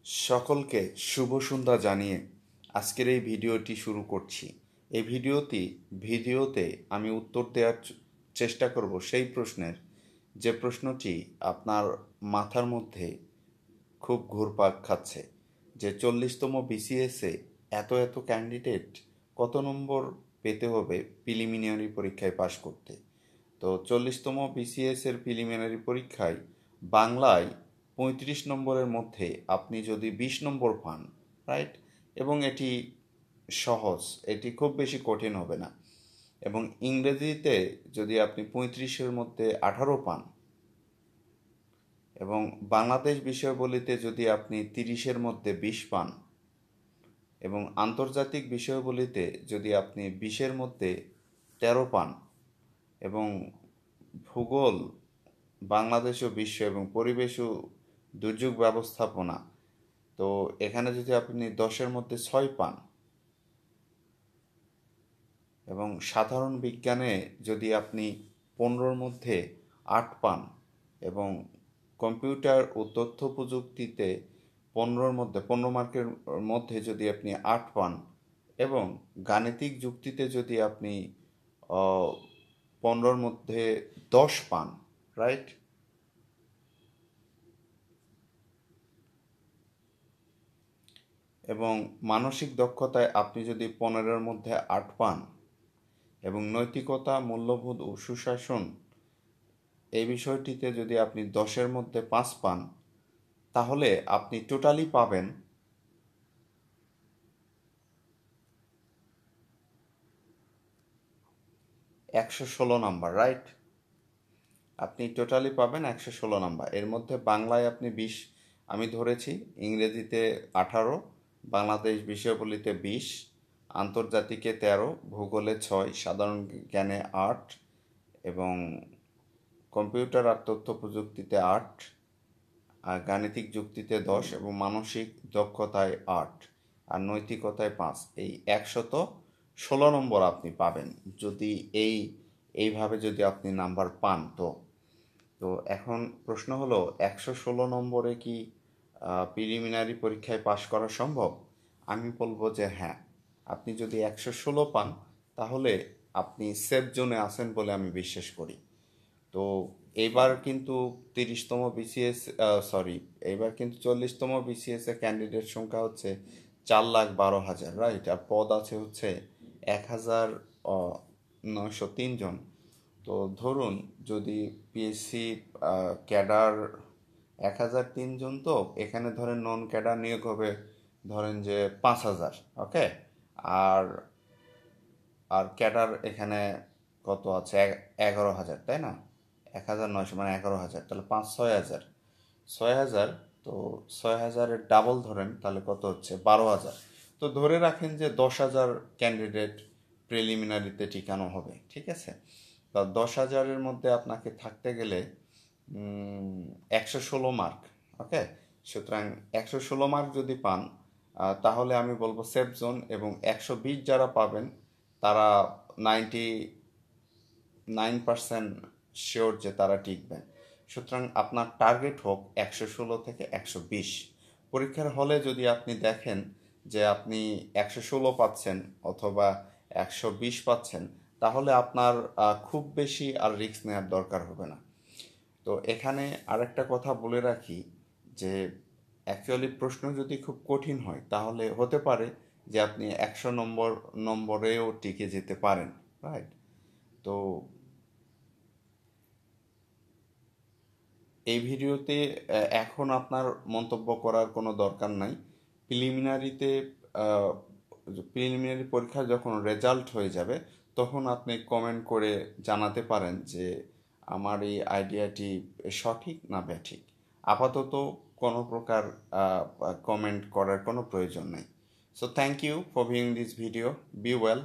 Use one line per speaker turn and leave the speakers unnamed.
সকলকে শুভ সন্ধ্যা জানিয়ে আজকের এই ভিডিওটি শুরু করছি। এই ভিডিওতে আমি উত্তর দেওয়ার চেষ্টা করব সেই প্রশ্নের যে প্রশ্নটি আপনার মাথার মধ্যে খুব ঘুরপাক খাচ্ছে, যে 40তম বিসিএসে এত ক্যান্ডিডেট কত নম্বর পেতে হবে প্রিলিমিনারি পরীক্ষায় পাশ করতে। তো 40তম বিসিএস এর প্রিলিমিনারি পরীক্ষায় বাংলায় 35 নম্বরের মধ্যে আপনি যদি 20 নম্বর পান, রাইট, এবং এটি সহজ, এটি খুব বেশি কঠিন হবে না। এবং ইংরেজিতে যদি আপনি 35-এর মধ্যে 18 পান, এবং বাংলাদেশ বিষয়াবলীতে যদি আপনি 30-এর মধ্যে 20 পান, এবং আন্তর্জাতিক বিষয়াবলীতে যদি আপনি 20-এর মধ্যে 13 পান, এবং ভূগোল, বাংলাদেশ ও বিশ্ব এবং পরিবেশ ও দুর্যোগ ব্যবস্থাপনা, তো এখানে যদি আপনি 10-এর মধ্যে 6 পান, এবং সাধারণ বিজ্ঞানে যদি আপনি 15-এর মধ্যে 8 পান, এবং কম্পিউটার ও তথ্য প্রযুক্তিতে 15 মার্কের মধ্যে যদি আপনি 8 পান, এবং গাণিতিক যুক্তিতে যদি আপনি 15-এর মধ্যে 10 পান, রাইট, এবং মানসিক দক্ষতায় আপনি যদি 15-এর মধ্যে 8 পান, এবং নৈতিকতা, মূল্যবোধ ও সুশাসন এই বিষয়টিতে যদি আপনি 10-এর মধ্যে 5 পান, তাহলে আপনি টোটালি পাবেন 116 নাম্বার, রাইট। আপনি টোটালি পাবেন 116 নাম্বার। এর মধ্যে বাংলায় আপনি 20 আমি ধরেছি, ইংরেজিতে 18, বাংলাদেশ বিষয়াবলীতে 20, আন্তর্জাতিকে 13, ভূগোলে 6, সাধারণ জ্ঞানে 8, এবং কম্পিউটার আর তথ্য প্রযুক্তিতে 8, আর গাণিতিক যুক্তিতে 10, এবং মানসিক দক্ষতায় 8, আর নৈতিকতায় 5। এই 116 নম্বর আপনি পাবেন যদি এইভাবে যদি আপনি নাম্বার পান। তো এখন প্রশ্ন হলো, 116 নম্বরে কি প্রিলিমিনারি পরীক্ষায় পাশ করা সম্ভব? আমি বলবো যে হ্যাঁ, আপনি যদি 116 পান তাহলে আপনি সেফ জোনে আছেন বলে আমি বিশ্বাস করি। তো এবার কিন্তু 30তম বিসিএস এবার কিন্তু 40তম বিসিএস এ ক্যান্ডিডেট সংখ্যা হচ্ছে 4,12,000, রাইট, আর পদ আছে হচ্ছে 1,903 জন। তো ধরুন যদি পিএসসি ক্যাডার 1,003 জন, তো এখানে ধরেন নন ক্যাডার নিয়োগ হবে ধরেন যে 5,000, ওকে, আর আর ক্যাডার এখানে কত আছে, 11,000, তাই না, 1,900 মানে 11,000, তাহলে 5-6,000, 6,000, তো 6,000-এর ডাবল ধরেন তাহলে কত হচ্ছে, 12,000। তো ধরে রাখেন যে 10,000 ক্যান্ডিডেট প্রিলিমিনারিতে টিকানো হবে, ঠিক আছে। তা 10,000-এর মধ্যে আপনাকে থাকতে গেলে 116 মার্ক, ওকে। সুতরাং 116 মার্ক যদি পান তাহলে আমি বলবো সেফ জোন, এবং 120 যারা পাবেন তারা 99% শিওর যে তারা টিকবেন। সুতরাং আপনার টার্গেট হোক 116 থেকে 120। পরীক্ষার হলে যদি আপনি দেখেন যে আপনি 116 পাচ্ছেন অথবা 120 পাচ্ছেন, তাহলে আপনার খুব বেশি আর রিস্ক নেওয়ার দরকার হবে না। তো এখানে আরেকটা কথা বলে রাখি যে অ্যাকচুয়ালি প্রশ্ন যদি খুব কঠিন হয় তাহলে হতে পারে যে আপনি 100 নম্বরেও টিকে যেতে পারেন, রাইট। তো এই ভিডিওতে এখন আপনার মন্তব্য করার কোনো দরকার নাই। প্রিলিমিনারি পরীক্ষা যখন রেজাল্ট হয়ে যাবে তখন আপনি কমেন্ট করে জানাতে পারেন যে আমার এই আইডিয়াটি সঠিক না ব্যাঠিক। আপাতত কোনো প্রকার কমেন্ট করার কোনো প্রয়োজন নেই। So thank you for viewing this video. Be well.